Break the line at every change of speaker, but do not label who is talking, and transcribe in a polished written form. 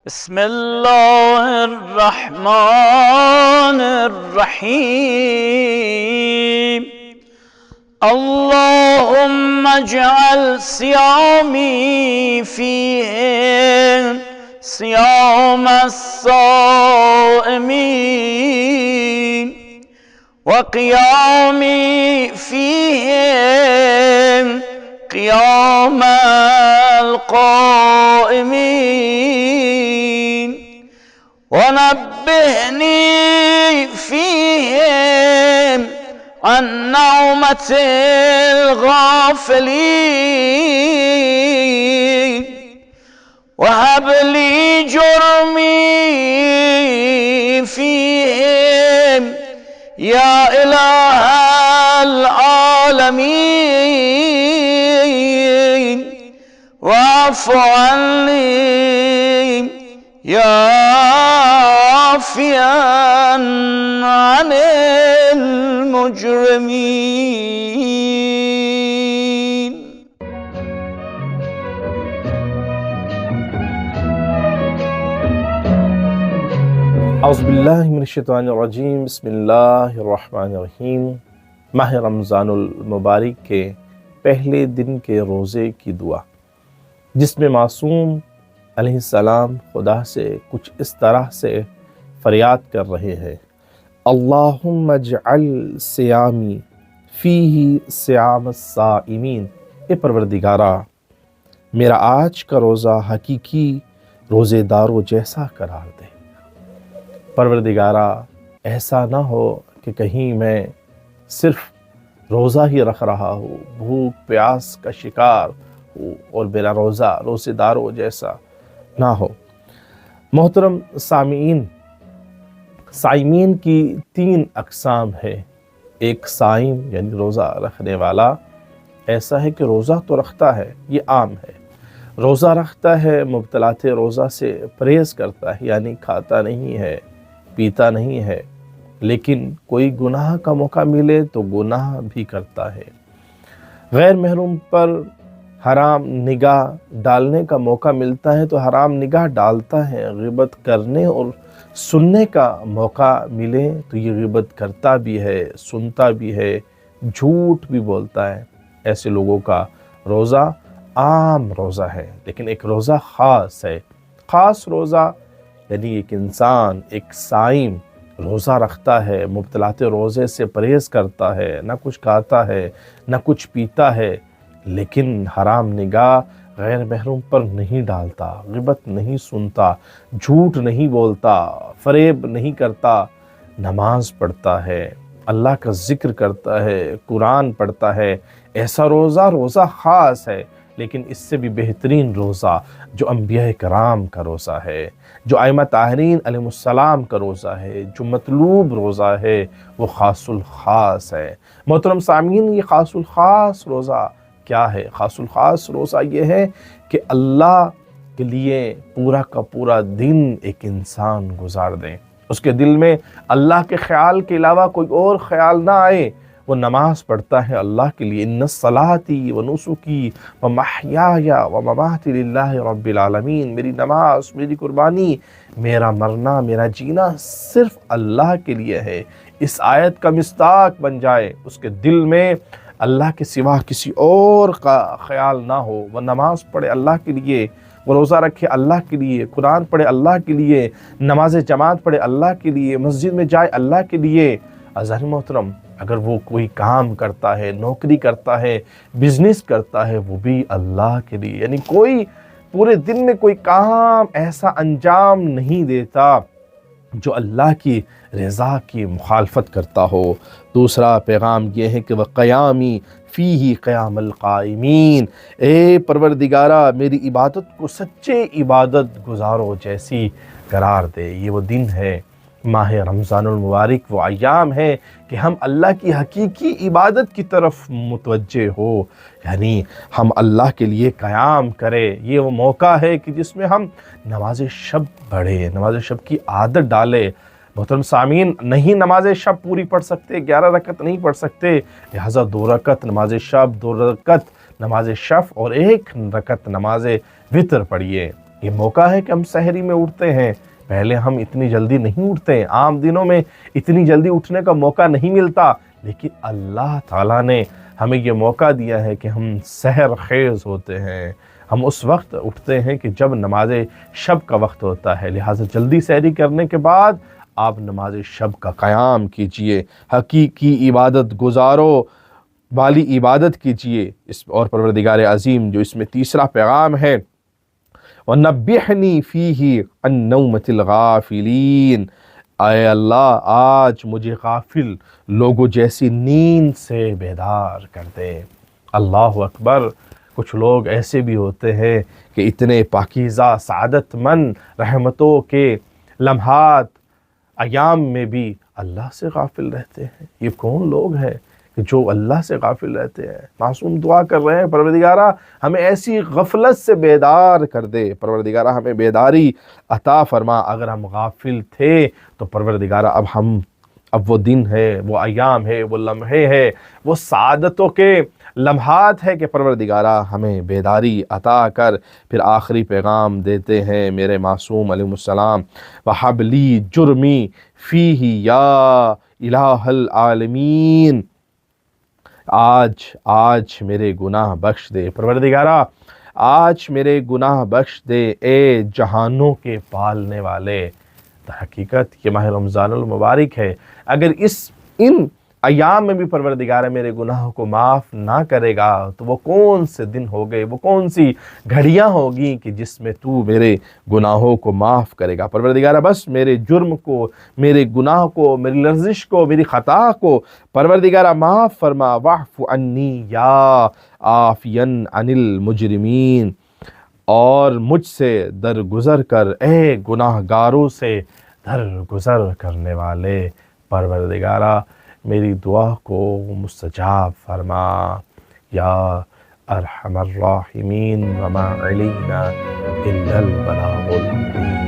بسم الله الرحمن الرحيم اللهم اجعل صيامي فيه صيام الصائمين وقيامي فيه قيام القائمين ونبهني فيهم عن نومة الغافلين وهب لي جرمي فيهم يا إله العالمين واعف عني يا عافيا عن المجرمين.
اعوذ باللہ من الشیطان الرجیم بسم اللہ الرحمن الرحیم۔ ماہ رمضان المبارک کے پہلے دن کے روزے کی دعا، جس میں معصوم علیہ السلام خدا سے کچھ اس طرح سے فریاد کر رہے ہیں: اللہم اجعل صیامی فیہ صیام الصائمین۔ اے پروردگارہ، میرا آج کا روزہ حقیقی روزے داروں جیسا قرار دے۔ پروردگارہ، ایسا نہ ہو کہ کہیں میں صرف روزہ ہی رکھ رہا ہوں، بھوک پیاس کا شکار ہوں اور میرا روزہ روزے داروں جیسا نہ ہو۔ محترم سامعین، صائمین کی 3 اقسام ہے۔ ایک صائم یعنی روزہ رکھنے والا ایسا ہے کہ روزہ تو رکھتا ہے، یہ عام ہے، روزہ رکھتا ہے، مبطلات روزہ سے پرہیز کرتا ہے، یعنی کھاتا نہیں ہے، پیتا نہیں ہے، لیکن کوئی گناہ کا موقع ملے تو گناہ بھی کرتا ہے۔ غیر محرم پر حرام نگاہ ڈالنے کا موقع ملتا ہے تو حرام نگاہ ڈالتا ہے، غیبت کرنے اور سننے کا موقع ملے تو یہ غیبت کرتا بھی ہے، سنتا بھی ہے، جھوٹ بھی بولتا ہے۔ ایسے لوگوں کا روزہ عام روزہ ہے، لیکن ایک روزہ خاص ہے۔ خاص روزہ یعنی ایک انسان، ایک صائم روزہ رکھتا ہے، مبطلات روزے سے پرہیز کرتا ہے، نہ کچھ کھاتا ہے نہ کچھ پیتا ہے، لیکن حرام نگاہ غیر محرم پر نہیں ڈالتا، غیبت نہیں سنتا، جھوٹ نہیں بولتا، فریب نہیں کرتا، نماز پڑھتا ہے، اللہ کا ذکر کرتا ہے، قرآن پڑھتا ہے۔ ایسا روزہ خاص ہے، لیکن اس سے بھی بہترین روزہ جو انبیاء کرام کا روزہ ہے، جو ائمہ طاہرین علیہ السلام کا روزہ ہے، جو مطلوب روزہ ہے، وہ خاص الخاص ہے۔ محترم سامعین، یہ خاص الخاص روزہ کیا ہے؟ خاص الخاص روزہ یہ ہے کہ اللہ کے لیے پورا کا پورا دن ایک انسان گزار دیں، اس کے دل میں اللہ کے خیال کے علاوہ کوئی اور خیال نہ آئے۔ وہ نماز پڑھتا ہے اللہ کے لیے، ان صلاتی و نسکی و محیای و مماتی للہ رب العالمین، میری نماز، میری قربانی، میرا مرنا، میرا جینا صرف اللہ کے لیے ہے۔ اس آیت کا مصداق بن جائے، اس کے دل میں اللہ کے سوا کسی اور کا خیال نہ ہو، وہ نماز پڑھے اللہ کے لیے، وہ روزہ رکھے اللہ کے لیے، قرآن پڑھے اللہ کے لیے، نماز جماعت پڑھے اللہ کے لیے، مسجد میں جائے اللہ کے لیے۔ عزیز محترم، اگر وہ کوئی کام کرتا ہے، نوکری کرتا ہے، بزنس کرتا ہے، وہ بھی اللہ کے لیے، یعنی کوئی پورے دن میں کوئی کام ایسا انجام نہیں دیتا جو اللہ کی رضا کی مخالفت کرتا ہو۔ دوسرا پیغام یہ ہے کہ وَقَيَامِ فِيهِ قِيَامَ الْقَائِمِينَ، اے پروردگارہ، میری عبادت کو سچے عبادت گزاروں جیسی قرار دے۔ یہ وہ دن ہے، ماہ رمضان المبارک، وہ ایام ہے کہ ہم اللہ کی حقیقی عبادت کی طرف متوجہ ہو، یعنی ہم اللہ کے لیے قیام کریں۔ یہ وہ موقع ہے کہ جس میں ہم نماز شب پڑھیں، نماز شب کی عادت ڈالیں۔ محترم سامعین، نہیں نماز شب پوری پڑھ سکتے، 11 رکعت نہیں پڑھ سکتے، لہٰذا 2 رکعت نماز شب، 2 رکعت نماز شف اور 1 رکعت نماز وتر پڑھیے۔ یہ موقع ہے کہ ہم سحری میں اٹھتے ہیں، پہلے ہم اتنی جلدی نہیں اٹھتے، عام دنوں میں اتنی جلدی اٹھنے کا موقع نہیں ملتا، لیکن اللہ تعالیٰ نے ہمیں یہ موقع دیا ہے کہ ہم سحر خیز ہوتے ہیں، ہم اس وقت اٹھتے ہیں کہ جب نماز شب کا وقت ہوتا ہے، لہٰذا جلدی سحری کرنے کے بعد آپ نماز شب کا قیام کیجئے، حقیقی عبادت گزارو والی عبادت کیجئے۔ اور پروردگار عظیم جو اس میں تیسرا پیغام ہے، وَنَبِّحْنِي فِيهِ عَن نَوْمَةِ الْغَافِلِينَ، اے اللہ آج مجھے غافل لوگوں جیسی نیند سے بیدار کر دے۔ اللہ اکبر۔ کچھ لوگ ایسے بھی ہوتے ہیں کہ اتنے پاکیزہ سعادت مند رحمتوں کے لمحات ایام میں بھی اللہ سے غافل رہتے ہیں۔ یہ کون لوگ ہیں کہ جو اللہ سے غافل رہتے ہیں؟ معصوم دعا کر رہے ہیں، پروردگارہ ہمیں ایسی غفلت سے بیدار کر دے، پروردگارہ ہمیں بیداری عطا فرما۔ اگر ہم غافل تھے تو پروردگارہ اب وہ دن ہے، وہ ایام ہے، وہ لمحے ہے، وہ سعادتوں کے لمحات ہے کہ پروردگارہ ہمیں بیداری عطا کر۔ پھر آخری پیغام دیتے ہیں میرے معصوم علیہ السلام، وَحَبْ لِي جُرْمِي فِيهِ یا الہ العالمین، آج میرے گناہ بخش دے پروردگارہ، آج میرے گناہ بخش دے اے جہانوں کے پالنے والے۔ در حقیقت یہ ماہ رمضان المبارک ہے، اگر ان ایام میں بھی پروردگار میرے گناہوں کو معاف نہ کرے گا تو وہ کون سے دن ہو گئے، وہ کون سی گھڑیاں ہوگی کہ جس میں تو میرے گناہوں کو معاف کرے گا۔ پروردگار بس میرے جرم کو، میرے گناہ کو، میری لرزش کو، میری خطا کو پروردگار معاف فرما۔ واعف عنی یا عافیا عن المجرمین، اور مجھ سے درگزر کر اے گناہ گاروں سے درگزر کرنے والے۔ پروردگارہ میری دعا کو مستجاب فرما، یا ارحم الراحمین، وما علینا الا البلاغ المبین۔